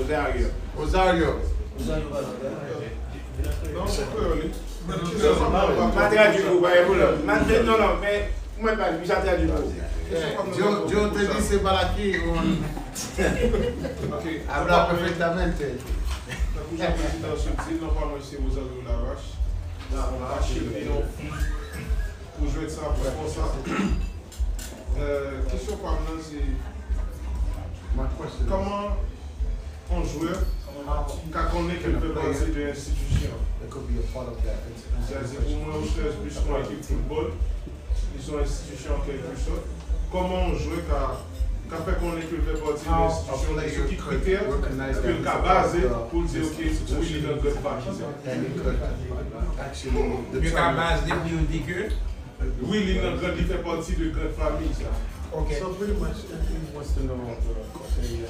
Rosario. Rosario. Non, c'est peu early. Ma traduit pour non, non, mais moi pas, ça traduit pour. Yo te dice para aquí habla perfectamente. La président subtil, non pas moi c'est Rosario Linares. On va chez pour jouer de ça, pour ça. Question par là, c'est comment un joueur quand on est qu'il fait partie de l'institution. C'est-à-dire pour moi, Osner'S plus qu'une équipe de football, ils sont une institution en quelque sorte. Comment on joue quand fait qu'on est qu'il fait partie de l'institution, sur qui critères que le cas basé pour dire ok, oui, il est un good back. Le cas basé pour dire que oui, il est un good, il fait partie de grande famille. Ça. Okay. So pretty much he wants to know what they need.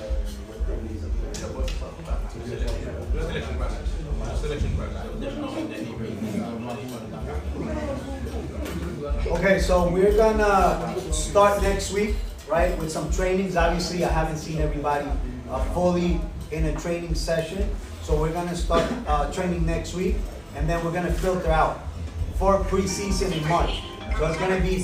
Okay, so we're gonna start next week, right, with some trainings. Obviously, I haven't seen everybody fully in a training session, so we're gonna start training next week, and then we're gonna filter out for preseason in March. So it's gonna be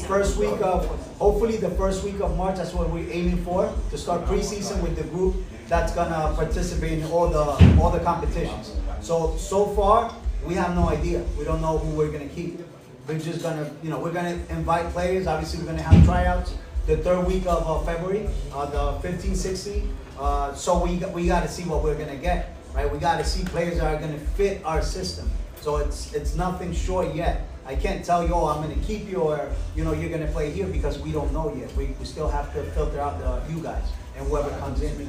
hopefully the first week of March. That's what we're aiming for, to start preseason with the group that's gonna participate in all the competitions. So far we have no idea. We don't know who we're gonna keep. We're just gonna, we're gonna invite players. Obviously, we're gonna have tryouts the third week of February, the 15, 16. So we got to see what we're gonna get, right? We got to see players that are gonna fit our system. So it's nothing short yet. I can't tell you, oh, I'm going to keep you, or you're going to play here, because we don't know yet. We still have to filter out you guys and whoever comes in.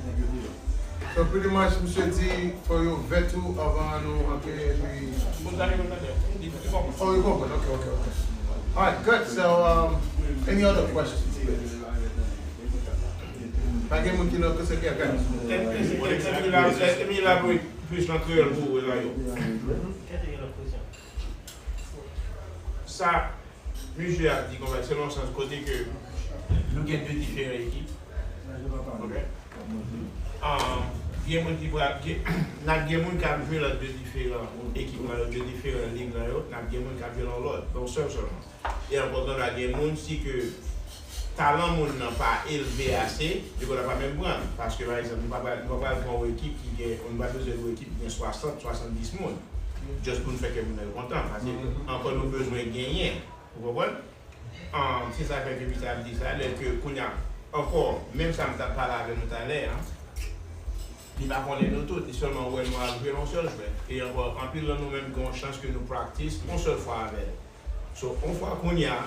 So pretty much, Mr. D, for your vetu avant nous rentrer, oh, you open. Okay. All right, good. So, any other questions? Ça, Michel a dit qu'on va selon le sens côté que nous avons deux différentes équipes. Ok? Il y a des gens qui ont joué dans deux différentes équipes, dans deux différentes ligues, il y a des gens qui ont joué dans l'autre, donc seulement. Et important, il y a des gens si que talent n'a pas élevé assez, je ne vais pas même prendre. Parce que par exemple, nous ne pouvons pas prendre une équipe qui a besoin d'une équipe qui a 60, 70 personnes. Juste pour nous faire que vous êtes content, parce que encore nous besoin de gagner. Vous comprenez? C'est ça que je dit ça, que qu'on a encore, même ça me t'a parlé avec nous tout à l'heure, il va connaître nous tous, et seulement où nous avons joué un seul joueur. Et encore, en plus, nous même avons chance que nous pratiquons une seule fois avec. So, une fois qu'on y a,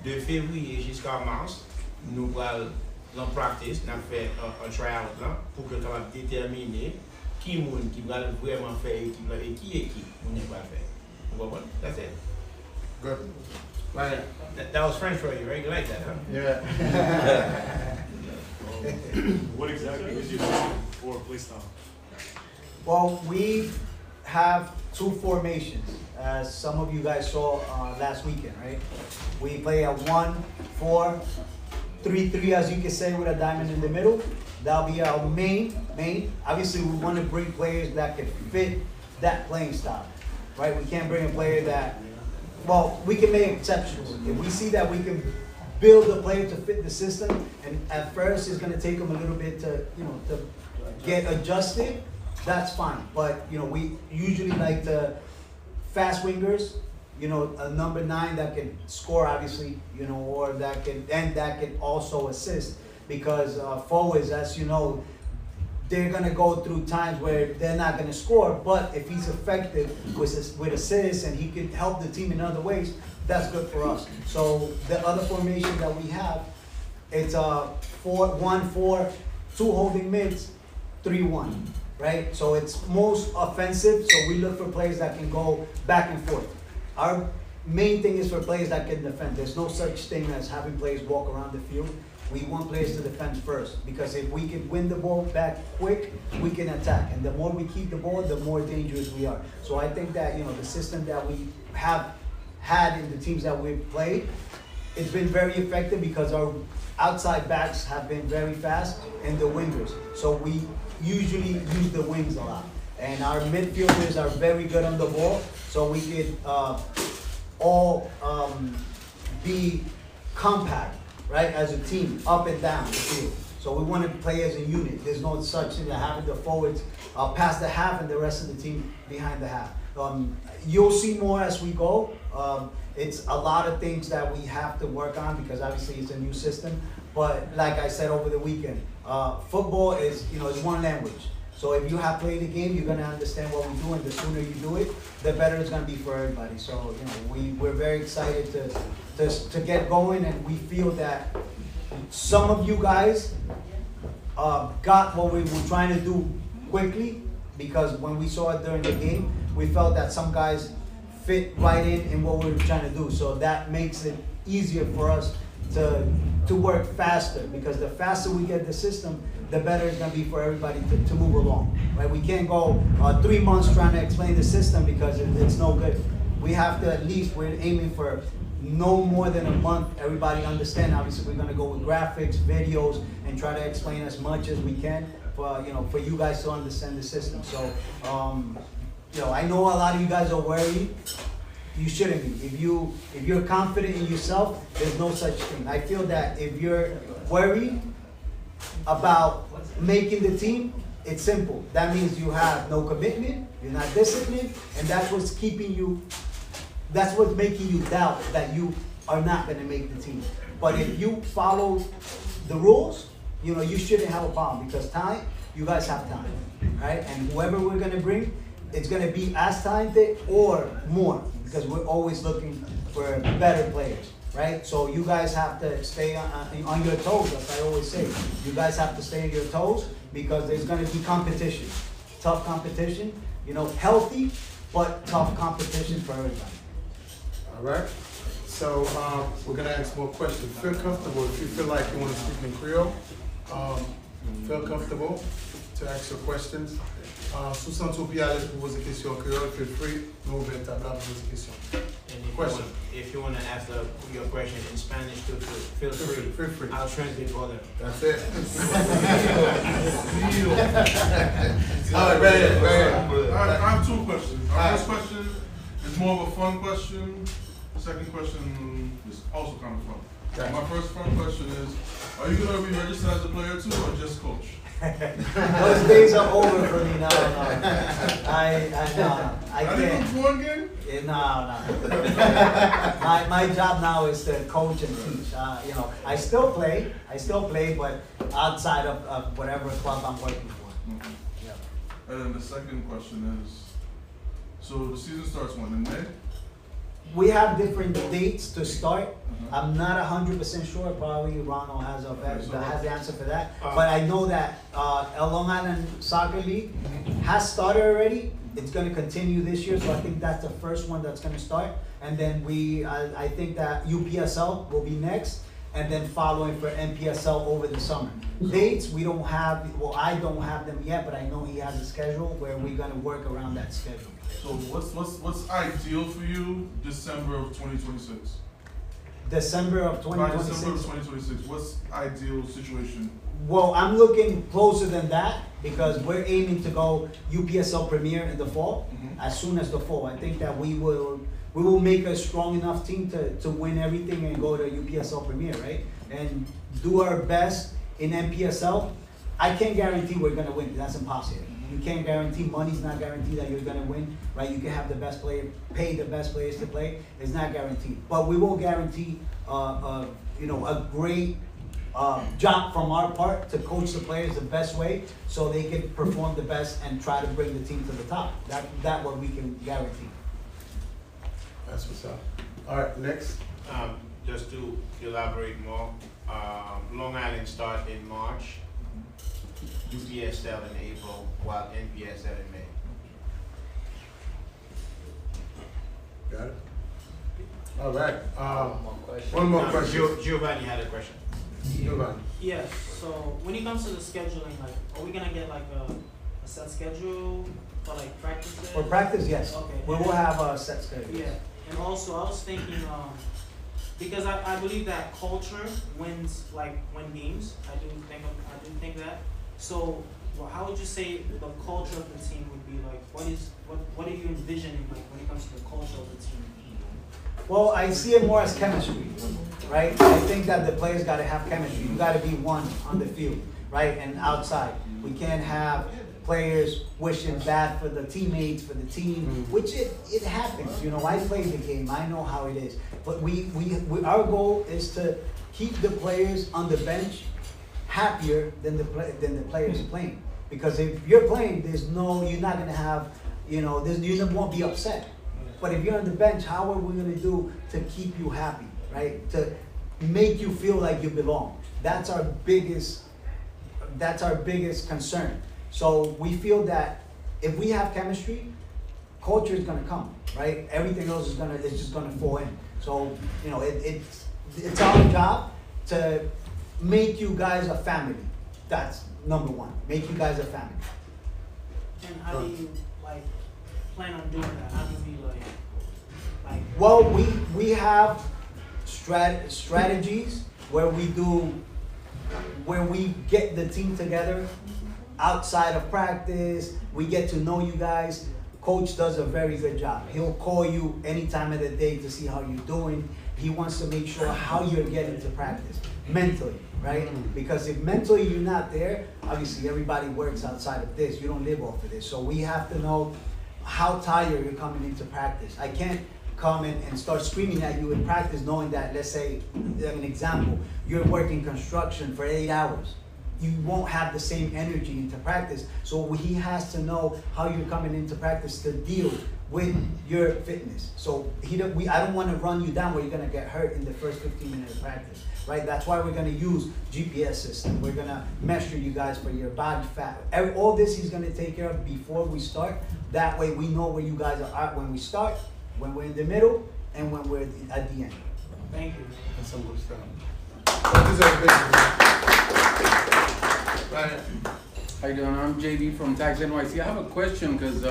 de février jusqu'à mars, nous allons en practice, nous avons fait un tryout là, pour que nous puissions déterminer qui va vraiment faire équipe et qui on n'est pas faire. Vous comprenez? That's it. Good. Right. That was French for you, right? You like that, huh? Yeah. What exactly is your system for play style? Well, we have two formations, as some of you guys saw last weekend, right? We play a 1-4-3-3, as you can say, with a diamond in the middle. That'll be our main. Obviously, we want to bring players that can fit that playing style, right? We can't bring a player that, well, we can make exceptions. If we see that we can build a player to fit the system, and at first it's going to take them a little bit to, to get adjusted, that's fine. But, we usually like the fast wingers, a number 9 that can score, obviously, or that can also assist. Because forwards, as you know, they're going to go through times where they're not going to score, but if he's effective with assists and he can help the team in other ways, that's good for us. So the other formation that we have, it's 4-1-4, 2 holding mids, 3-1, right? So it's most offensive, so we look for players that can go back and forth. Our main thing is for players that can defend. There's no such thing as having players walk around the field. We want players to defend first, because if we can win the ball back quick, we can attack. And the more we keep the ball, the more dangerous we are. So I think that, the system that we have had in the teams that we've played, it's been very effective because our outside backs have been very fast and the wingers. So we usually use the wings a lot. And our midfielders are very good on the ball, so we could all be compact, right, as a team, up and down the field. So we want to play as a unit. There's no such thing as having the forwards past the half and the rest of the team behind the half. You'll see more as we go. It's a lot of things that we have to work on because obviously it's a new system. But like I said over the weekend, football is, is one language. So if you have played the game, you're gonna understand what we do, and the sooner you do it, the better it's gonna be for everybody. So we're very excited to get going, and we feel that some of you guys got what we were trying to do quickly, because when we saw it during the game, we felt that some guys fit right in what we were trying to do. So that makes it easier for us to work faster, because the faster we get the system, the better it's gonna be for everybody to move along, right? We can't go 3 months trying to explain the system because it's no good. We have to, at least we're aiming for no more than a month, everybody understand. Obviously we're gonna go with graphics, videos, and try to explain as much as we can for you guys to understand the system. So I know a lot of you guys are worried. You shouldn't be. If you're confident in yourself, there's no such thing. I feel that if you're worried about making the team, it's simple. That means you have no commitment, you're not disciplined, and that's what's making you doubt that you are not gonna make the team. But if you follow the rules, you shouldn't have a problem, because time, you guys have time, right? And whoever we're gonna bring, it's gonna be as talented or more, because we're always looking for better players, right? So you guys have to stay on your toes, as I always say. You guys have to stay on your toes, because there's gonna be competition, tough competition, healthy, but tough competition for everybody. All right. So we're gonna ask more questions. Feel comfortable if you feel like you want to speak in Creole. Feel comfortable to ask your questions. Sous sens ou bien à l'aise pour poser question en créole, feel free. Nous ouvrons table pour poser question. Question. If you want to ask your question in Spanish, feel free. Feel free. I'll translate for them. That's it. All right, right here. I have 2 questions. Our first question is more of a fun question. Second question is also kind of fun. Okay. My first fun question is, are you going to be registered as a player too, or just coach? Those days are over for me. No. I can't. One game? No. My job now is to coach and teach. I still play, but outside of whatever club I'm working for. Okay. Yeah. And then the second question is, so the season starts when, in May? We have different dates to start. I'm not 100% sure. Probably Ronald has the answer for that. But I know that Long Island Soccer League has started already. It's going to continue this year, so I think that's the first one that's going to start. And then I think that UPSL will be next, and then following for NPSL over the summer. Dates we don't have. Well, I don't have them yet, but I know he has a schedule where we're going to work around that schedule. So what's ideal for you December of 2026? December of 2026. By December of 2026, what's ideal situation? Well, I'm looking closer than that, because we're aiming to go UPSL Premier in the fall, as soon as the fall. I think that we will make a strong enough team to win everything and go to UPSL Premier, right? And do our best in NPSL. I can't guarantee we're gonna win. That's impossible. You can't guarantee, money's not guaranteed that you're gonna win, right? You can have the best player, pay the best players to play. It's not guaranteed. But we will guarantee a great job from our part to coach the players the best way, so they can perform the best and try to bring the team to the top. That what we can guarantee. That's what's up. All right, next. Just to elaborate more, Long Island start in March, UPSL in April, while NPSL in May. Got it. All right. One more question. Giovanni had a question. Giovanni. Yes, so when it comes to the scheduling, are we gonna get a set schedule for practices? For practice, yes. Okay. We will have a set schedule. Yeah, and also I was thinking, because I believe that culture wins games. I do think that. So well, how would you say the culture of the team would be like? What are you envisioning like when it comes to the culture of the team? Well, I see it more as chemistry, right? I think that the players got to have chemistry. You got to be one on the field, right, and outside. We can't have players wishing bad for the teammates, for the team, which it happens. You know, I played the game. I know how it is. But we our goal is to keep the players on the bench happier than the players playing. Because if you're playing, you're not gonna have, you won't be upset. But if you're on the bench, how are we gonna do to keep you happy, right? To make you feel like you belong. That's our biggest concern. So we feel that if we have chemistry, culture is gonna come, right? Everything else is just gonna fall in. So it's our job to make you guys a family. That's number one. Make you guys a family. And how do you plan on doing that? How do you be like? Well, we have strategies where we get the team together outside of practice. We get to know you guys. Coach does a very good job. He'll call you any time of the day to see how you're doing. He wants to make sure how you're getting to practice mentally, right? Because if mentally you're not there, obviously everybody works outside of this. You don't live off of this. So we have to know how tired you're coming into practice. I can't come in and start screaming at you in practice knowing that, let's say, an example, you're working construction for 8 hours. You won't have the same energy into practice. So he has to know how you're coming into practice to deal with your fitness. So I don't want to run you down where you're gonna get hurt in the first 15 minutes of practice, right? That's why we're gonna use GPS system. We're gonna measure you guys for your body fat. All this he's gonna take care of before we start. That way we know where you guys are at when we start, when we're in the middle, and when we're at the end. Thank you. That's some good stuff. Right. How you doing? I'm JD from Tax NYC. I have a question because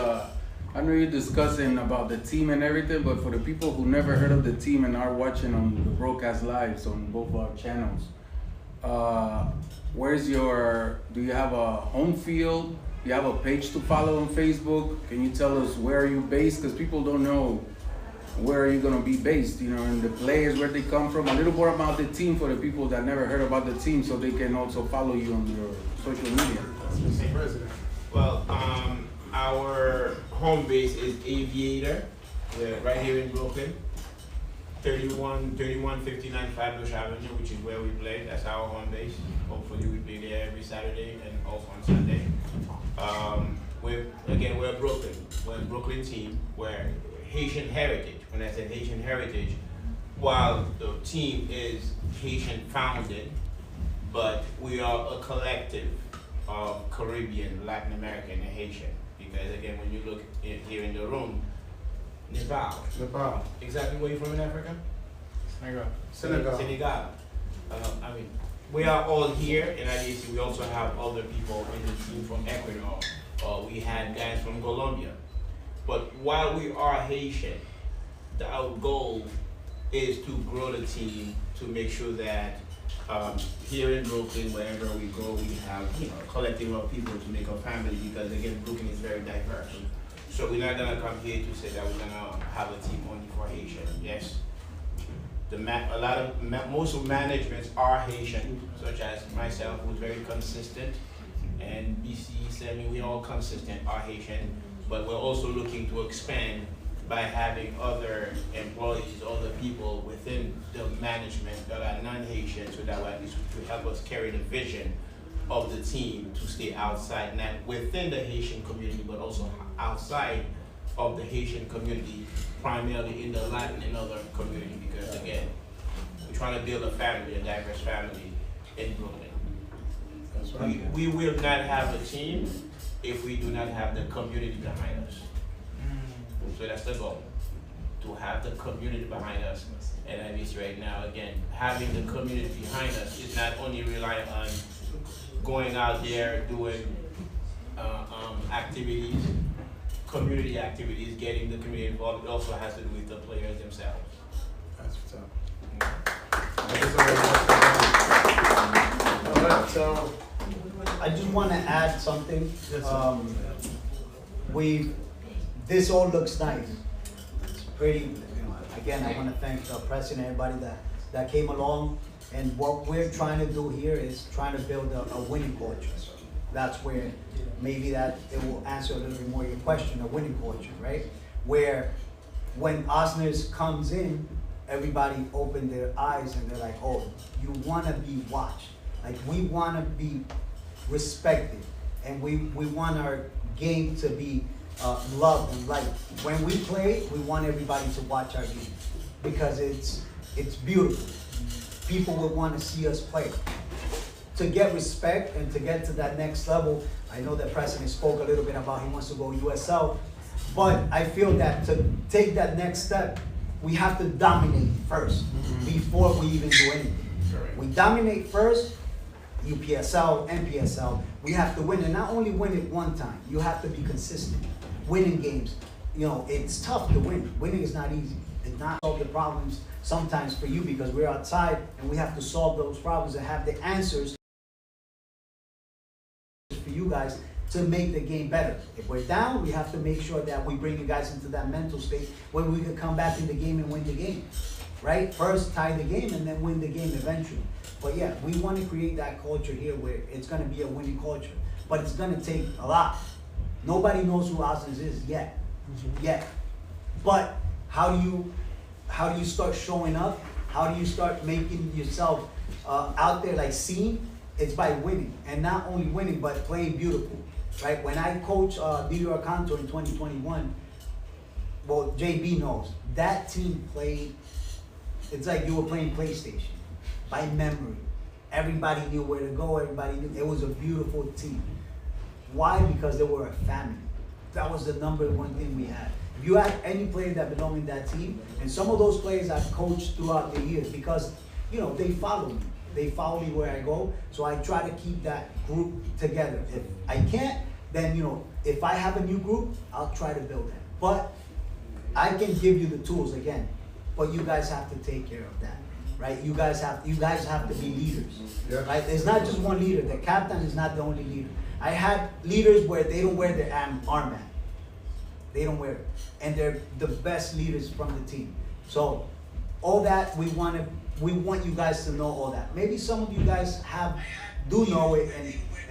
I know you're discussing about the team and everything, but for the people who never heard of the team and are watching on the broadcast lives on both our channels, do you have a home field? Do you have a page to follow on Facebook? Can you tell us where are you based? Because people don't know where are you going to be based, and the players, where they come from. A little more about the team for the people that never heard about the team so they can also follow you on your social media. Mr. President. Well, our home base is Aviator, right here in Brooklyn, 3159 Flatbush Avenue, which is where we play. That's our home base. Hopefully we play there every Saturday and also on Sunday. We're Brooklyn. We're a Brooklyn team. We're Haitian heritage. When I say Haitian heritage, while the team is Haitian founded, but we are a collective of Caribbean, Latin American, and Haitian. Because again, when you look here in the room, Nepal. Exactly where you from in Africa? Senegal. We are all here in IDC. We also have other people in the team from Ecuador. We had guys from Colombia. But while we are Haitian, our goal is to grow the team to make sure that here in Brooklyn, wherever we go, we have a collective of people to make a family, because again, Brooklyn is very diverse. So we're not gonna come here to say that we're gonna have a team only for Haitian. Yes, most of managements are Haitian, such as myself, who's very consistent, and BC, Sammy, we all consistent, are Haitian. But we're also looking to expand by having other employees, other people within the management that are non-Haitian, so that way at least to help us carry the vision of the team to stay outside, not within the Haitian community, but also outside of the Haitian community, primarily in the Latin and other community, because again, we're trying to build a family, a diverse family in Brooklyn. That's right. We will not have a team if we do not have the community behind us. So that's the goal, to have the community behind us. And at least right now, again, having the community behind us is not only relying on going out there doing activities, community activities, getting the community involved. It also has to do with the players themselves. That's what's up. All right, so I just want to add something. This all looks nice. It's pretty. Again, I want to thank the president, everybody that came along. And what we're trying to do here is trying to build a winning culture. That's where maybe that it will answer a little bit more your question, a winning culture, right? Where when Osner's comes in, everybody open their eyes and they're like, oh, you want to be watched. Like, we want to be respected, and we want our game to be loved and liked. When we play, we want everybody to watch our game because it's beautiful. People would want to see us play. To get respect and to get to that next level, I know the president spoke a little bit about he wants to go USL, but I feel that to take that next step, we have to dominate first before we even do anything. We dominate first, UPSL, NPSL, we have to win, and not only win it one time, you have to be consistent. Winning games, it's tough to win. Winning is not easy. It's not solve the problems sometimes for you because we're outside and we have to solve those problems and have the answers for you guys to make the game better. If we're down, we have to make sure that we bring you guys into that mental state where we can come back in the game and win the game, right? First tie the game and then win the game eventually. But yeah, we want to create that culture here where it's going to be a winning culture, but it's going to take a lot. Nobody knows who Osner's is yet, But how do you start showing up? How do you start making yourself out there like seen? It's by winning, and not only winning, but playing beautiful, right? When I coached Didier Canto in 2021, well, JB knows, that team played, it's like you were playing PlayStation, by memory. Everybody knew where to go, everybody knew, it was a beautiful team. Why? Because they were a family. That was the number one thing we had. If you had any player that belonged in that team, and some of those players I've coached throughout the years because, they follow me. They follow me where I go, so I try to keep that group together. If I can't, then, if I have a new group, I'll try to build that. But I can give you the tools again, but you guys have to take care of that, right? You guys have to be leaders, right? There's not just one leader. The captain is not the only leader. I had leaders where they don't wear their armband. They don't wear it. And they're the best leaders from the team. So all that, we want you guys to know all that. Maybe some of you guys do know it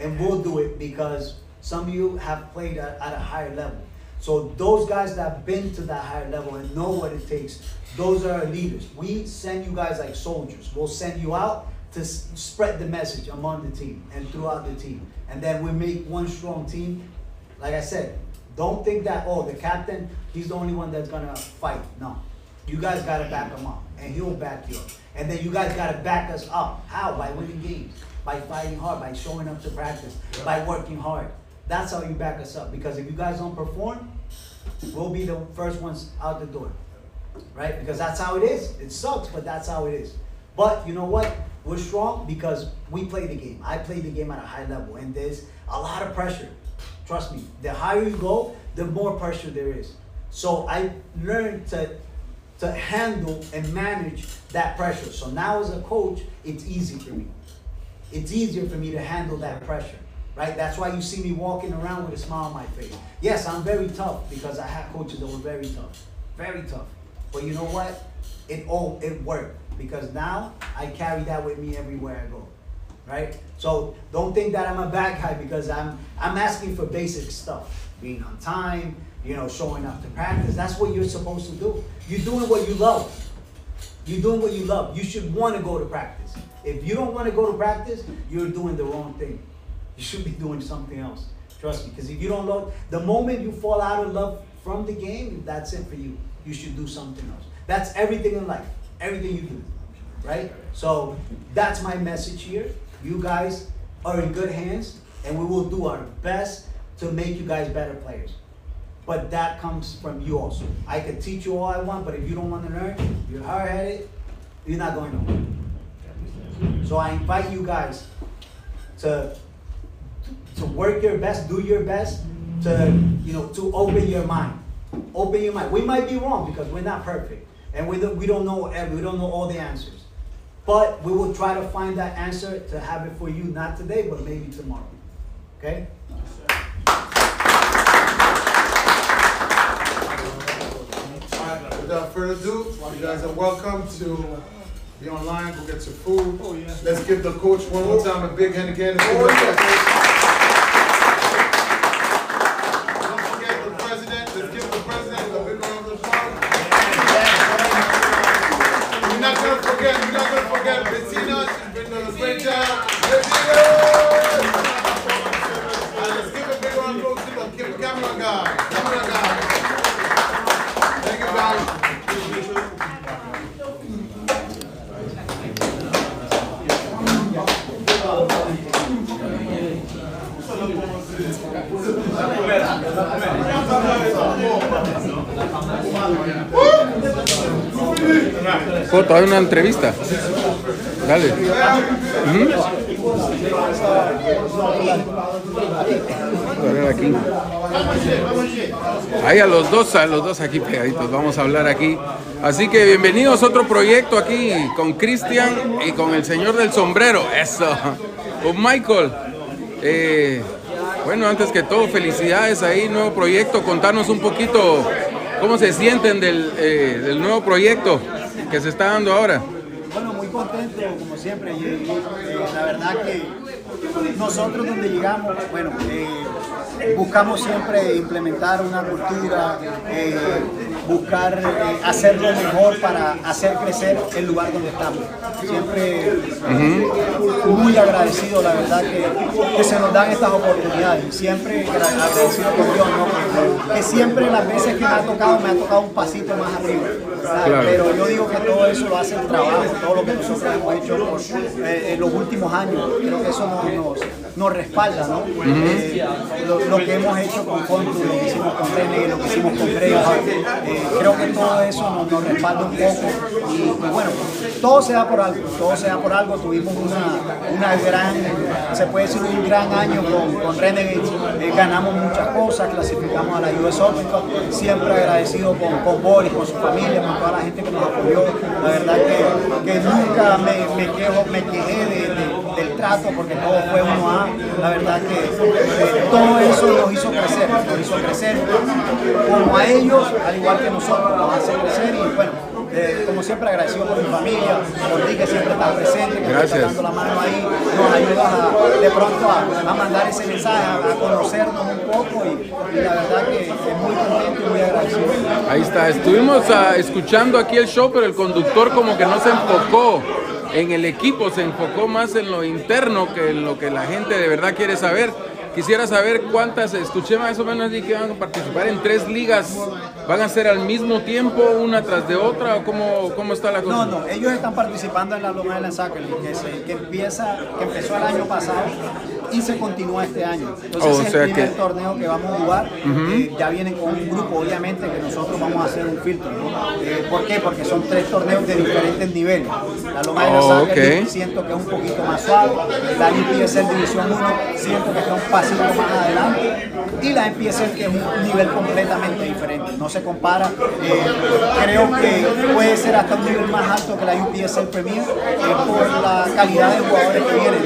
and will do it because some of you have played at a higher level. So those guys that have been to that higher level and know what it takes, those are our leaders. We send you guys like soldiers. We'll send you out to spread the message among the team and throughout the team. And then we make one strong team. Like I said, don't think that, the captain, he's the only one that's going to fight. No. You guys got to back him up, and he'll back you up. And then you guys got to back us up. How? By winning games, by fighting hard, by showing up to practice, by working hard. That's how you back us up. Because if you guys don't perform, we'll be the first ones out the door, right? Because that's how it is. It sucks, but that's how it is. But you know what? We're strong because we play the game. I play the game at a high level, and there's a lot of pressure. Trust me, the higher you go, the more pressure there is. So I learned to handle and manage that pressure. So now as a coach, it's easy for me. It's easier for me to handle that pressure, right? That's why you see me walking around with a smile on my face. Yes, I'm very tough because I had coaches that were very tough. But you know what? It worked because now I carry that with me everywhere I go, right? So don't think that I'm a bad guy because I'm asking for basic stuff, being on time, showing up to practice. That's what you're supposed to do. You're doing what you love. You're doing what you love. You should want to go to practice. If you don't want to go to practice, you're doing the wrong thing. You should be doing something else. Trust me, because if you don't love, the moment you fall out of love from the game, that's it for you. You should do something else. That's everything in life. Everything you do, right? So that's my message here. You guys are in good hands, and we will do our best to make you guys better players. But that comes from you also. I can teach you all I want, but if you don't want to learn, you're hard-headed, you're not going nowhere. So I invite you guys to work your best, do your best, to open your mind. Open your mind. We might be wrong because we're not perfect, and we don't know all the answers. But we will try to find that answer to have it for you, not today, but maybe tomorrow. Okay? Without further ado, you guys are welcome to be online, go get your food. Oh, yeah. Let's give the coach one more time a big hand again. Don't forget the president. Let's give the president a big round of applause. We're not gonna forget Bettina. She's been doing a great job. Let's give a big round of applause to the camera guy. Thank you, guys. Foto, hay una entrevista. Dale. A ver aquí. Ahí a los dos aquí pegaditos. Vamos a hablar aquí. Así que bienvenidos a otro proyecto aquí con Cristian y con el señor del sombrero. Eso. Con Michael. Bueno, antes que todo, felicidades ahí, nuevo proyecto. Contanos un poquito cómo se sienten del nuevo proyecto que se está dando ahora. Bueno, muy contento, como siempre. La verdad que nosotros donde llegamos, bueno, buscamos siempre implementar una cultura, buscar hacer lo mejor para hacer crecer el lugar donde estamos. Siempre muy agradecido, la verdad, que se nos dan estas oportunidades. Siempre agradecido con Dios, ¿no? Que siempre las veces que me ha tocado un pasito más arriba. Claro. Pero yo digo que todo eso lo hace el trabajo, todo lo que nosotros hemos hecho en los últimos años. Creo que eso nos respalda, ¿no? Lo que hemos hecho con Construccion, lo que hicimos con René, lo que hicimos con Grey, creo que todo eso nos respalda un poco. Y bueno, todo se da por algo, tuvimos una gran, se puede decir un gran año con René, ganamos muchas cosas, clasificamos a la US Open, siempre agradecido con Boris, con su familia, con toda la gente que nos apoyó. La verdad que nunca me quejé del trato, porque todo fue 1A. La verdad que todo eso nos hizo crecer como a ellos, al igual que nosotros, nos hace crecer. Y bueno, como siempre, agradecido por mi familia, por ti que siempre está presente, que está dando la mano ahí, nos ayuda de pronto a mandar ese mensaje, a conocernos un poco, y la verdad que muy contento y muy agradecido. Ahí está, estuvimos escuchando aquí el show, pero el conductor como que no se enfocó en el equipo, se enfocó más en lo interno que en lo que la gente de verdad quiere saber. Quisiera saber cuántas, escuché más o menos que van a participar en 3 ligas. ¿Van a ser al mismo tiempo, una tras de otra, o cómo está la cosa? No, ellos están participando en la Llama que empezó el año pasado y se continúa este año. Entonces es el primer torneo que vamos a jugar. Ya vienen con un grupo, obviamente, que nosotros vamos a hacer un filtro, ¿no? ¿Por qué? Porque son 3 torneos de diferentes niveles. La Llama siento que es un poquito más suave. La UPSL División 1 siento que está un pasito más adelante. Y la MPSL, que es un nivel completamente diferente. No se compara. Creo que puede ser hasta un nivel más alto que la UPSL Premier por la calidad de jugadores que vienen.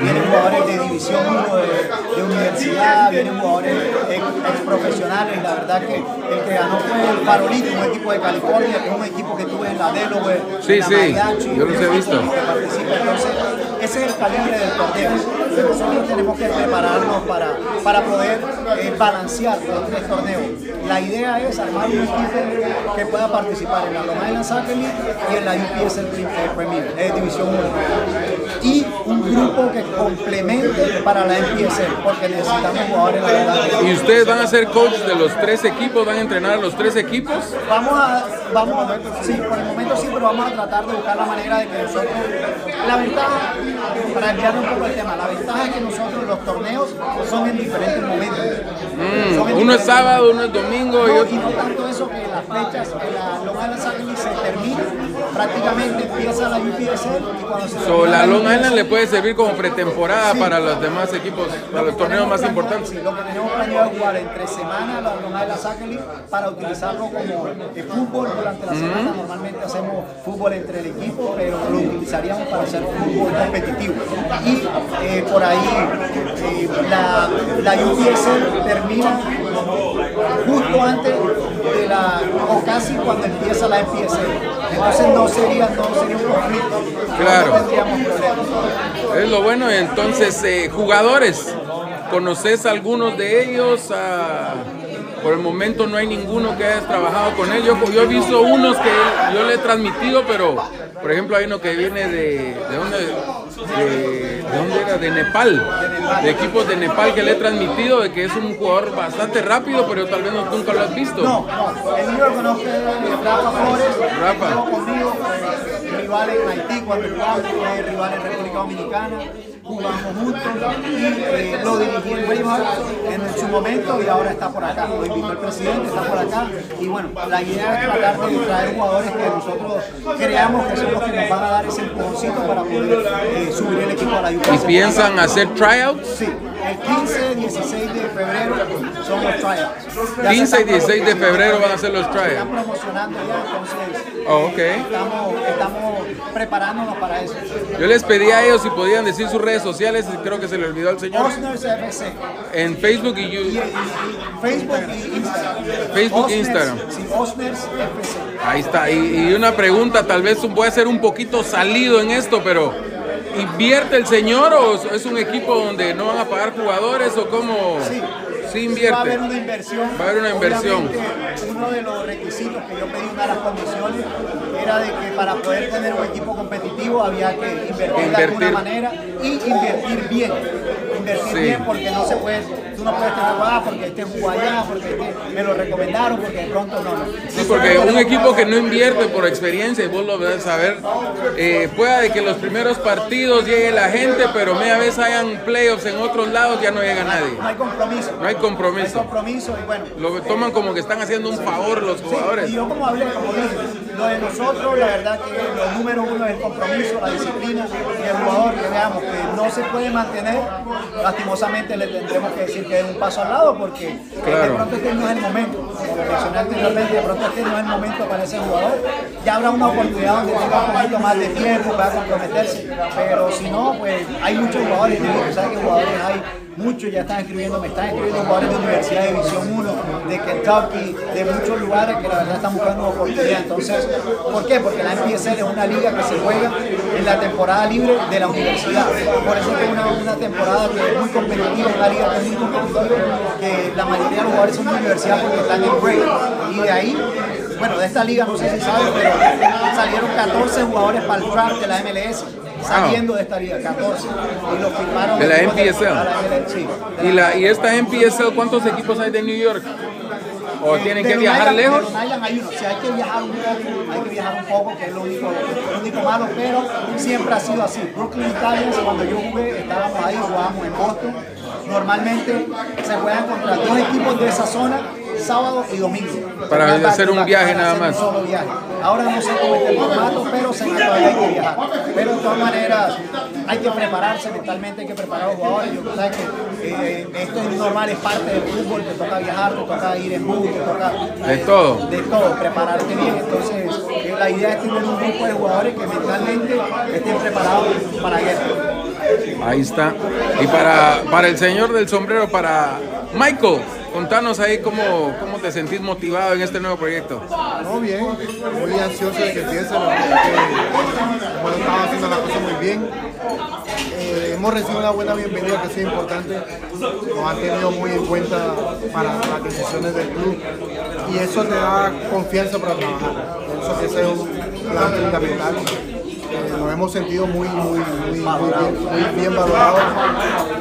Vienen jugadores de División 1 de universidad, vienen jugadores ex profesionales. La verdad que el que ganó fue el Farolito, un equipo de California, que es un equipo que tuve en la Delaware, en la Mariachi, yo los he visto. Que participa. Entonces, ese es el calibre del torneo. Nosotros tenemos que prepararnos para poder balancear los 3 torneos. La idea es armar un equipo que pueda participar en la Llama y en la UPSL Premier, División 1. Y un grupo que complemente para la MPSL, porque necesitamos jugadores, la verdad. ¿Y ustedes van a ser coach de los 3 equipos? ¿Van a entrenar a los 3 equipos? Sí, por el momento sí, pero vamos a tratar de buscar la manera de que nosotros, la ventaja, para enviar un poco el tema, la ventaja es que nosotros los torneos son en diferentes momentos. Uno es sábado, uno es domingo. Y no tanto eso, que las fechas, que la Llama se termine prácticamente empieza la UPSL y cuando se So, la Long UPSL, Island le puede servir como pretemporada para los demás equipos, para los torneos más importantes. Sí, lo que tenemos planeado es jugar entre semana la Long Island Soccer League para utilizarlo como fútbol durante la semana. Normalmente hacemos fútbol entre el equipo, pero lo utilizaríamos para hacer fútbol competitivo. Y por ahí la UPSL termina justo antes de o casi cuando empieza la MPSL. Entonces no sería un conflicto. Claro. No tendríamos problemas. Es lo bueno. Entonces, jugadores, ¿conoces algunos de ellos? Por el momento no hay ninguno que hayas trabajado con ellos. Yo he visto unos que yo le he transmitido, pero por ejemplo hay uno que viene ¿de dónde era? De Nepal, de equipos de Nepal que le he transmitido, de que es un jugador bastante rápido, pero tal vez nunca lo has visto. No, el único que conozco es Rafa Flores. Rafa. Estuvo conmigo, fue rival en Haití cuando jugamos, fue rival en República Dominicana, jugamos juntos y lo dirigí en Braveheart en su momento y ahora está por acá. Lo invitó el presidente, está por acá y bueno, la idea es tratar de traer jugadores que nosotros creamos que son los que nos van a dar ese empujoncito para poder subir el equipo a la UPSL. ¿Y piensan hacer tryouts? Sí, el 15 y 16 de febrero son los tryouts. 15 y 16 de febrero van a ser los Se están tryouts. promocionando ya, entonces Ok. estamos preparándonos para eso. Yo les pedí a ellos si podían decir sus redes sociales y creo que se le olvidó al señor. Osner'S FC. En Facebook y Facebook y Instagram. Facebook e Osner'S, Instagram. Sí, Osner'S FC. Ahí está. Y una pregunta, tal vez voy a ser un poquito salido en esto, pero ¿invierte el señor o es un equipo donde no van a pagar jugadores o cómo? Sí. Sí invierte. Va a haber una inversión. Va a haber una inversión. Obviamente, uno de los requisitos que yo pedí, una de las condiciones, era de que para poder tener un equipo competitivo había que invertir de alguna manera y invertir bien. Invertir Sí. bien porque no se puede, tú no puedes tener porque este jugó allá, porque me lo recomendaron, porque de pronto no. Sí, porque un equipo que no invierte por experiencia, y vos lo debes saber, pueda de que los primeros partidos llegue la gente, pero media vez hayan playoffs en otros lados, ya no llega nadie. No hay compromiso. No hay compromiso. No hay compromiso y bueno. Lo toman como que están haciendo un favor los jugadores. Sí, y yo como dije, lo de nosotros, la verdad que lo número uno es el compromiso, la disciplina y el jugador que veamos que no se puede mantener, lastimosamente le tendremos que decir que es un paso al lado porque de pronto este no es el momento, como lo mencioné anteriormente, de pronto este no es el momento para ese jugador, ya habrá una oportunidad donde tenga un poquito más de tiempo para comprometerse, pero si no, pues hay muchos jugadores, ¿sabes qué jugadores hay? Muchos ya están escribiendo, me están escribiendo jugadores de Universidad de División 1, de Kentucky, de muchos lugares que la verdad están buscando una oportunidad. Entonces, ¿por qué? Porque la MPSL es una liga que se juega en la temporada libre de la universidad. Por eso es una temporada que es muy competitiva, una liga que es muy competitiva, que la mayoría de los jugadores son de universidad porque están en break. Y de ahí, bueno, de esta liga no sé si saben, pero salieron 14 jugadores para el draft de la MLS. Saliendo de esta liga, 14. Y lo firmaron. De la MPSL. Sí. ¿Y esta MPSL cuántos equipos hay de New York? ¿O tienen que viajar lejos? Sí, hay que viajar un poco, que es lo único malo, pero siempre ha sido así. Brooklyn Italians, cuando yo jugué, estábamos ahí, jugábamos en Boston. Normalmente se juegan contra dos equipos de esa zona, sábado y domingo. Para hacer un viaje nada más. Un solo viaje. Ahora no sé cómo está el formato, pero sé que todavía hay que viajar. Pero de todas maneras, hay que prepararse mentalmente, hay que preparar a los jugadores. Yo sé que esto es normal, es parte del fútbol, te toca viajar, te toca ir en bus, te toca... De todo. De todo, prepararte bien. Entonces, la idea es tener un grupo de jugadores que mentalmente estén preparados para la guerra. Ahí está. Y para el señor del sombrero, para Michael, contanos ahí cómo te sentís motivado en este nuevo proyecto. No, bien, muy ansioso de que empiece, la verdad que bueno, estamos haciendo la cosa muy bien. Hemos recibido una buena bienvenida que ha sido importante, nos han tenido muy en cuenta para las decisiones del club y eso te da confianza para trabajar. Eso ese es un plan fundamental. Nos hemos sentido muy bien valorados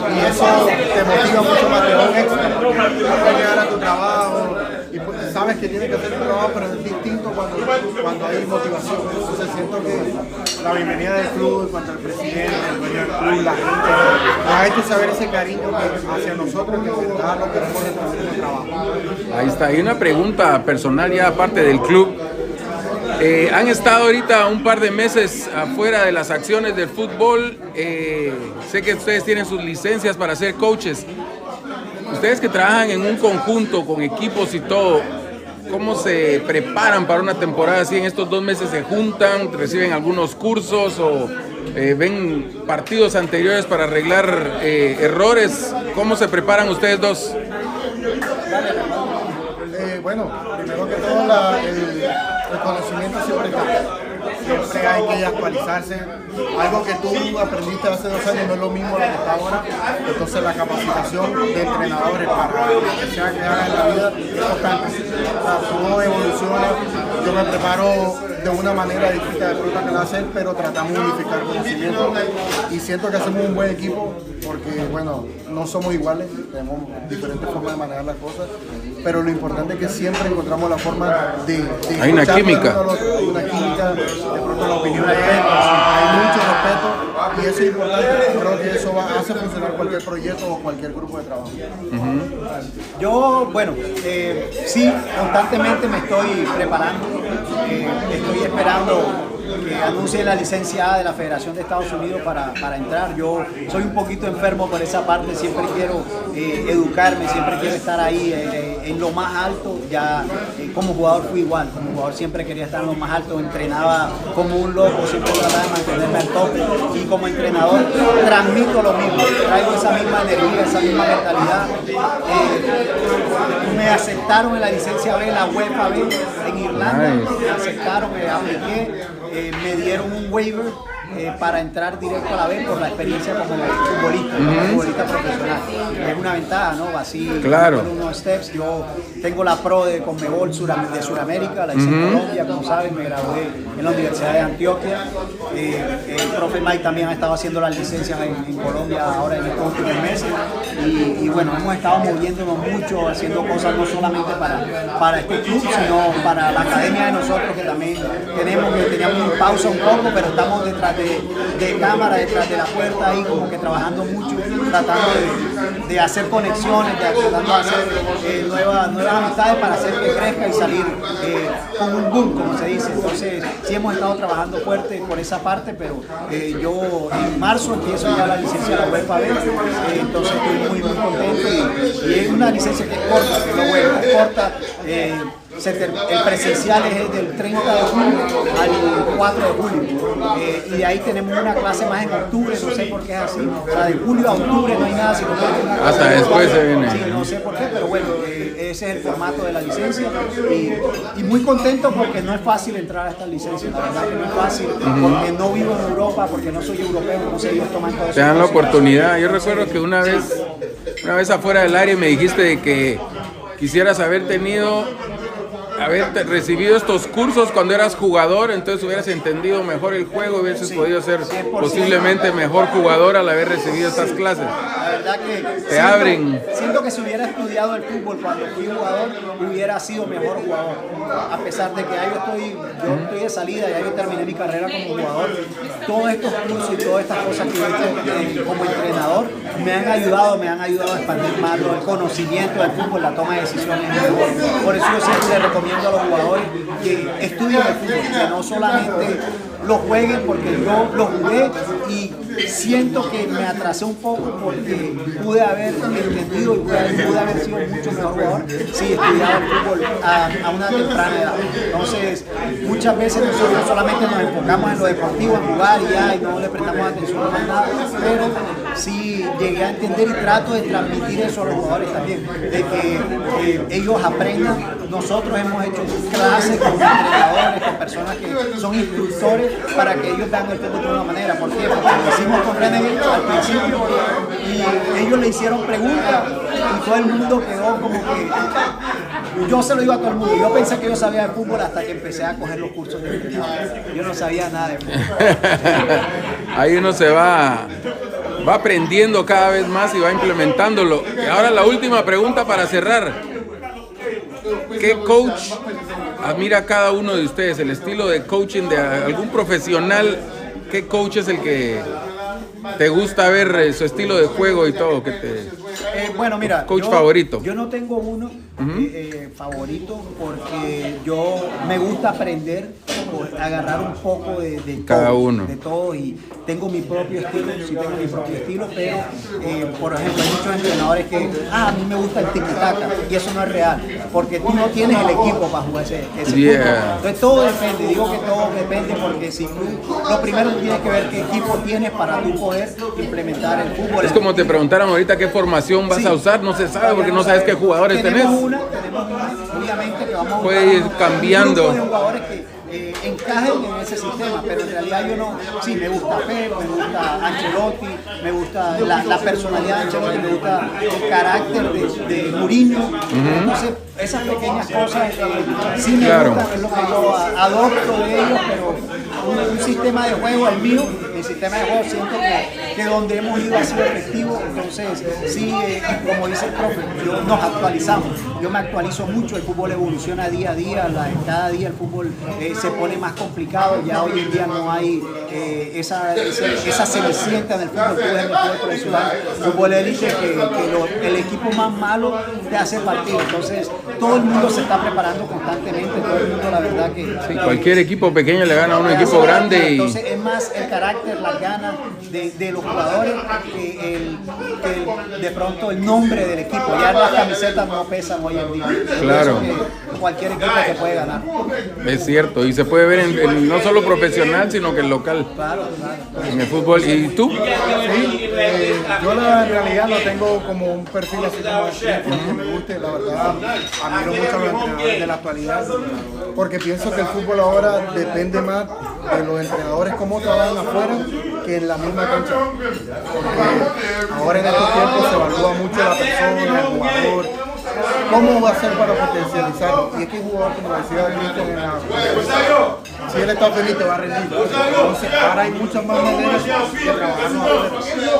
y eso te motiva mucho más, te da un extra. Puedes llegar a tu trabajo y sabes que tienes que hacer tu trabajo, pero es distinto cuando hay motivación. Entonces siento que la bienvenida del club, cuando el presidente, el dueño del club, la gente, nos ha hecho saber ese cariño hacia nosotros que en verdad lo queremos retransmitir en el trabajo. Ahí está. Y una pregunta personal ya aparte del club. Han estado ahorita un par de meses afuera de las acciones del fútbol. Sé que ustedes tienen sus licencias para ser coaches. Ustedes que trabajan en un conjunto con equipos y todo, ¿cómo se preparan para una temporada así? En estos 2 meses se juntan, reciben algunos cursos o ven partidos anteriores para arreglar errores. ¿Cómo se preparan ustedes dos? Bueno, primero que todo el conocimiento siempre está. Siempre hay que actualizarse. Algo que tú aprendiste hace 2 años no es lo mismo lo que está ahora. Entonces la capacitación de entrenadores para lo que sea que haga en la vida es constante. O sea, todo evoluciona. Yo me preparo de una manera distinta de pronto que lo hacen, pero tratamos de unificar conocimiento. Y siento que hacemos un buen equipo porque, bueno, no somos iguales, tenemos diferentes formas de manejar las cosas, pero lo importante es que siempre encontramos la forma de hay una química. Hay una química, de pronto la opinión de hay mucho respeto y eso es importante. Creo que eso hace funcionar cualquier proyecto o cualquier grupo de trabajo. Yo, bueno, sí, constantemente me estoy preparando, estoy esperando que anuncie la licencia A de la Federación de Estados Unidos para entrar. Yo soy un poquito enfermo por esa parte, siempre quiero educarme, siempre quiero estar ahí en lo más alto. Ya como jugador fui igual, como jugador siempre quería estar en lo más alto, entrenaba como un loco, siempre trataba de mantenerme al top y como entrenador transmito lo mismo, traigo esa misma energía, esa misma mentalidad. Me aceptaron en la licencia B, la UEFA B en Irlanda, me aceptaron, apliqué. Me dieron un waiver para entrar directo a la B por la experiencia como futbolista profesional. Es una ventaja, ¿no? Así, claro. Unos steps. Yo tengo la pro de Conmebol de Sudamérica, la hice en Colombia, como saben, me gradué en la Universidad de Antioquia. El profe Mike también ha estado haciendo las licencias en Colombia ahora en estos últimos meses. Y bueno, hemos estado moviéndonos mucho, haciendo cosas no solamente para este club, sino para la academia de nosotros, que también teníamos pausa un poco, pero estamos detrás de cámara, detrás de la puerta ahí, como que trabajando mucho, tratando de hacer conexiones, tratando de hacer nuevas amistades para hacer que crezca y salir con un boom, como se dice. Entonces, sí hemos estado trabajando fuerte por esa parte, pero yo en marzo empiezo ya la licencia de la UEFA B, entonces estoy muy contento y es una licencia que es corta, que es lo bueno, es corta. El presencial es del 30 de julio al 4 de julio y de ahí tenemos una clase más en octubre, no sé por qué es así, o sea, de julio a octubre no hay nada, sino que hasta después se viene. Sí, no sé por qué, pero bueno, ese es el formato de la licencia y muy contento porque no es fácil entrar a esta licencia, la verdad que no es fácil, porque no vivo en Europa, porque no soy europeo, no sé, ellos toman todo eso. Te dan la oportunidad. Yo recuerdo que una vez afuera del área me dijiste de que quisieras haber recibido estos cursos cuando eras jugador, entonces hubieras entendido mejor el juego, hubieras podido ser 100%. Posiblemente mejor jugador al haber recibido estas clases. La verdad que abren. Siento que si hubiera estudiado el fútbol cuando fui jugador, hubiera sido mejor jugador. A pesar de que yo estoy de salida, ya yo terminé mi carrera como jugador, todos estos cursos y todas estas cosas que yo he hecho como entrenador me han ayudado a expandir más el conocimiento del fútbol, la toma de decisiones mejor. Por eso yo siempre les recomiendo a los jugadores que estudien el fútbol, que no solamente lo jueguen, porque yo lo jugué y siento que me atrasé un poco porque pude haber entendido y pude haber sido mucho mejor jugador si estudiaba el fútbol a una temprana edad. Entonces, muchas veces nosotros solamente nos enfocamos en lo deportivo, en jugar y ya, y no le prestamos atención a nada, pero sí llegué a entender y trato de transmitir eso a los jugadores también, de que ellos aprendan. Nosotros hemos hecho clases con entrenadores, con personas que son instructores para que ellos vean el fútbol de una manera. ¿Por qué? Porque lo hicimos con René al principio y ellos le hicieron preguntas y todo el mundo quedó como que... Yo se lo digo a todo el mundo, yo pensé que yo sabía de fútbol hasta que empecé a coger los cursos de entrenador. Yo no sabía nada de fútbol. Ahí uno se va aprendiendo cada vez más y va implementándolo. Y ahora la última pregunta para cerrar. ¿Qué coach admira cada uno de ustedes? El estilo de coaching de algún profesional. ¿Qué coach es el que te gusta ver su estilo de juego y todo? Bueno, mira, coach favorito. Yo no tengo uno favorito porque yo me gusta aprender, agarrar un poco de cada todo, uno. de todo, y tengo mi propio estilo, pero por ejemplo hay muchos entrenadores que a mí me gusta el tiki-taka y eso no es real, porque tú no tienes el equipo para jugar ese fútbol. Entonces todo depende, digo que todo depende porque si tú, lo primero tú tienes que ver qué equipo tienes para tú poder implementar el fútbol. Es como te preguntaran ahorita qué formación vas a usar, no se sabe porque no sabes qué jugadores tenés. Tenemos una, obviamente que vamos a puede ir cambiando. Un grupo de jugadores que encajen en ese sistema, pero en realidad yo no, sí, me gusta Pep, me gusta Ancelotti, me gusta la personalidad de Ancelotti, me gusta el carácter de Mourinho, entonces esas pequeñas cosas sí me gustan, es lo que yo adopto de ellos, pero un sistema de juego, el mío, mi sistema de juego siento que donde hemos ido ha sido efectivo, entonces sí, como dice el profe, nos actualizamos, yo me actualizo mucho, el fútbol evoluciona día a día, cada día el fútbol se pone más complicado, ya hoy en día no hay esa cenicienta en el fútbol, tú ves el fútbol profesional, el fútbol élite, que el equipo más malo te hace partido, entonces todo el mundo se está preparando constantemente, todo el mundo la verdad que... Sí, cualquier equipo pequeño le gana a un equipo grande. Entonces es más el carácter, las ganas de los jugadores que de pronto el nombre del equipo, ya las camisetas no pesan hoy en día. Claro. Cualquier equipo te puede ganar. Es cierto, y se puede ver en no solo profesional, sino que en local. Claro. En el fútbol. ¿Y tú? Sí, yo en realidad no tengo como un perfil así como que me guste, la verdad, admiro mucho a los entrenadores de la actualidad, porque pienso que el fútbol ahora depende más de los entrenadores cómo trabajan afuera que en la misma cancha, porque ahora en estos tiempos se evalúa mucho la persona, el jugador, cómo va a ser para potencializarlo, y es que el jugador, como decía Cristian, si él está feliz te va a rendir, entonces ahora hay muchas más maneras de trabajarnos afuera,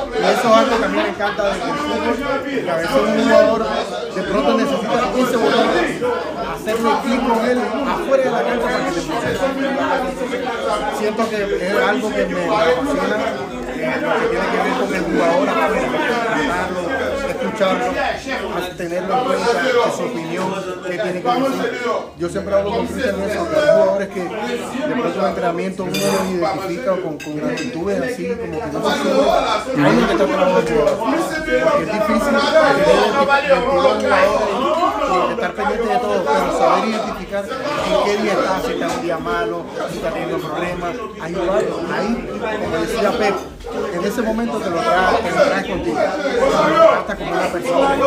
y eso es algo que a mí me encanta del fútbol, que a veces un jugador de pronto necesita ese botón, hacerle clic con él afuera de la cancha para que le funcione. Siento que es algo que me apasiona, lo que tiene que ver con el jugador afuera, tratarlo, escucharlo, tenerlo en cuenta, que su opinión, que tiene que decir. Yo siempre hablo con Cristian de eso, que hay jugadores que de pronto en entrenamiento uno los identifica con actitudes así, como que no se siente, ahí es donde está trabajando el jugador, porque es difícil estar pendiente de todo, pero saber identificar en qué día está, si está un día malo, si está teniendo problemas, ayudarlo. Ahí, como decía Pep, en ese momento te lo traes contigo. Hasta como una persona.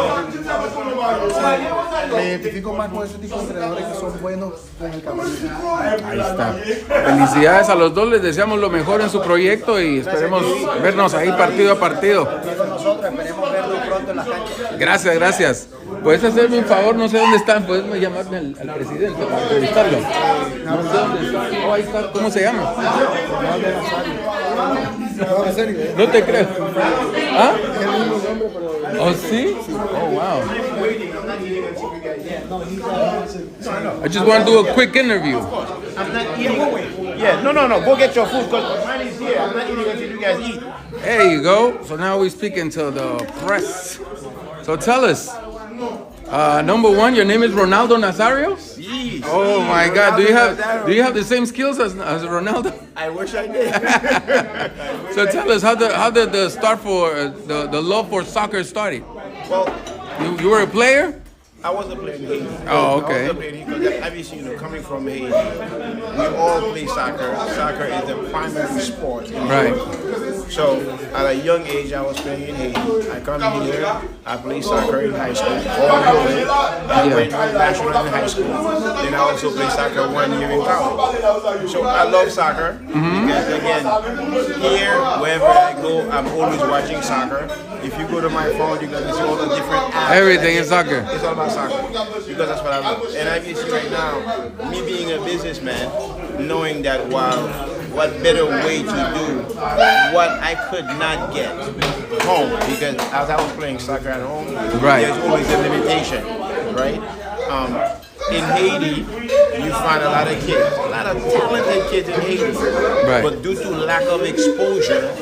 Me identifico más con ese tipo de entrenadores que son buenos con el camino. Ahí está. Felicidades a los dos, les deseamos lo mejor en su proyecto y esperemos vernos ahí partido a partido. Nosotros esperemos vernos pronto en las canchas. Gracias. ¿Puedes hacerme un favor? No sé dónde están. ¿Puedes llamarme al presidente para entrevistarlo? No sé dónde está. Oh, ahí está. ¿Cómo se llama? No te creo. ¿Ah? ¿Oh, sí? Oh, wow. I just want to do a quick interview. I'm not eating. Yeah, no. Go get your food because mine is here. I'm not eating until you guys eat. There you go. So now we're speaking to the press. So tell us. Number one, your name is Ronaldo Nazario? Yes. Oh my God! Do you have the same skills as Ronaldo? I wish I did. So tell us how did the start for the love for soccer started? Well, You were a player? I was a player in Haiti. Oh, okay. I was a player in Haiti because obviously, coming from Haiti, we all play soccer. Soccer is the primary sport. Right. So at a young age, I was playing in Haiti. I come here, I played soccer in high school. All the way. I went national in high school. Then I also played soccer 1 year in college. So I love soccer because again, here, wherever I go, I'm always watching soccer. If you go to my phone, you're going to see all the different apps. Everything is soccer. It's all about soccer because that's what I love. And I can see right now, me being a businessman, knowing that what better way to do what I could not get home, because as I was playing soccer at home, Right. there's always a limitation, right? In Haiti, you find a lot of kids, a lot of talented kids in Haiti. Right. But due to lack of exposure,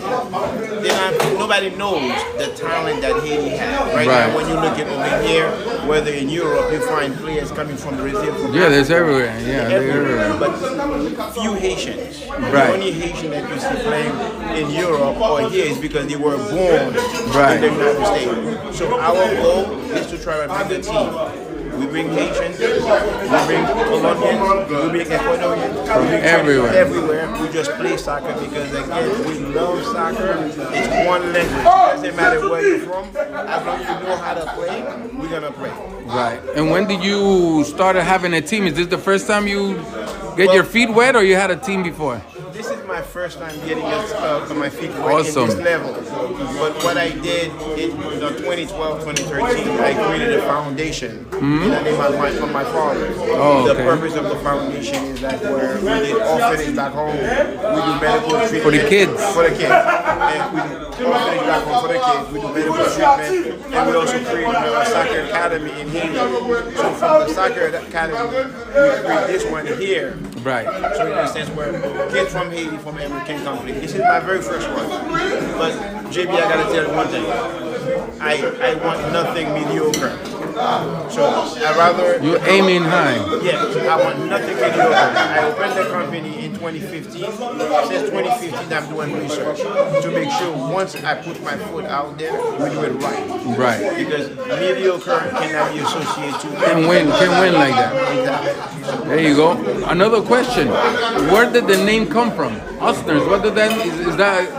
nobody knows the talent that Haiti has. Right now, when you look at over here, whether in Europe, you find players coming from Brazil. From there's everywhere. Yeah, everywhere. But few Haitians. The only Haitian that you see playing in Europe or here is because they were born in the United States. So our goal is to try to build a team. We bring Haitians, we bring Colombians, we bring Ecuadorians, everywhere. We just play soccer because again, we love soccer. It's one language. It doesn't matter where you're from. As long as you know how to play, we're gonna play. Right. And when did you start having a team? Is this the first time you get your feet wet, or you had a team before? This is my first time getting my feet wet in this level. But what I did in 2012, 2013, I created a foundation in the name of my father. The purpose of the foundation is that where we did orphanage back home, we do medical treatment. For the kids? For the kids. And we do orphanage back home for the kids, we do medical treatment, and we also created a soccer academy in Haiti. So from the soccer academy, we create this one here. Right. So in a sense where kids from Haiti, from every can come play. This is my very first one. But JB, I gotta tell you one thing. I want nothing mediocre. So I rather you're aiming high. Yeah, I want nothing mediocre. I opened the company in 2015. Since 2015, I'm doing research to make sure once I put my foot out there, we do it right. Right. Because mediocre cannot be associated to can win like that. Exactly. There you go. Another question: where did the name come from? Osner'S. What does that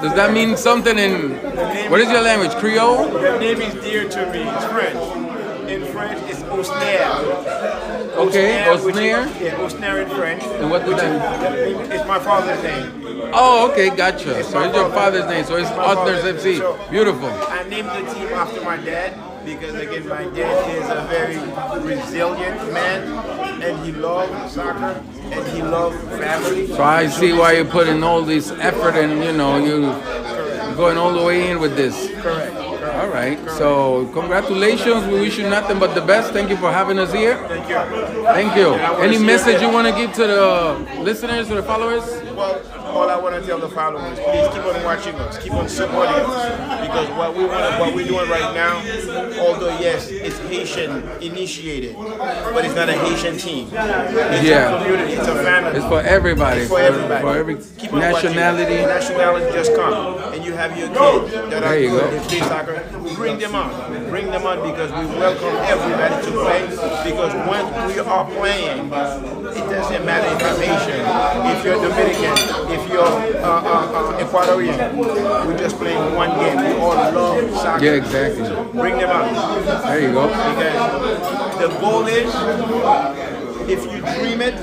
does that mean something in? What is your language? Creole? The name is dear to me. It's French. In French, it's Osner'S. Okay, Osner'S? Yeah, Osner'S in French. And what does that mean? It's my father's name. Oh, okay, gotcha. So it's your father's name. So it's Osner'S FC. So beautiful. I named the team after my dad because, again, my dad is a very resilient man, and he loves soccer, and he loves family. So I see why you put in all this effort, and you're going all the way in with this. Correct. All right. So congratulations. We wish you nothing but the best. Thank you for having us here. Thank you. Thank you. Any message you want to give to the listeners or the followers? Well, all I want to tell the followers, please keep on watching us, keep on supporting us, because what we're doing right now, although yes, it's Haitian initiated, but it's not a Haitian team. It's a community, it's a family. It's for everybody. It's for everybody. For every keep on nationality. Watching. Nationality just come, and you have your kids that are good, they play soccer. Bring them on because we welcome everybody to play. Because when we are playing, it doesn't matter if you're Haitian, if you're Dominican, if you're Ecuadorian, we're just playing one game. We all love soccer. Yeah, exactly. So bring them out. There you go. Because the goal is, if you dream it,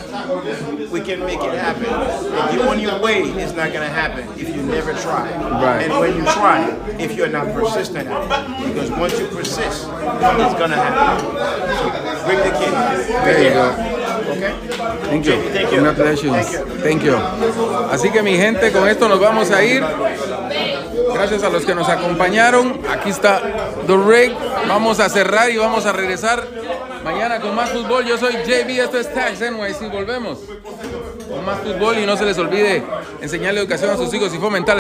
we can make it happen. If you on your way, it's not going to happen if you never try. Right. And when you try, if you're not persistent at it, because once you persist, it's going to happen. So bring the kid. There you go. Okay? Thank you. Thank you. Congratulations. Thank you. Así que mi gente, con esto nos vamos a ir. Gracias a los que nos acompañaron. Aquí está The Rig. Vamos a cerrar y vamos a regresar mañana con más fútbol. Yo soy JB, esto es Tags NYC. Volvemos con más fútbol y no se les olvide enseñarle educación a sus hijos y fomentar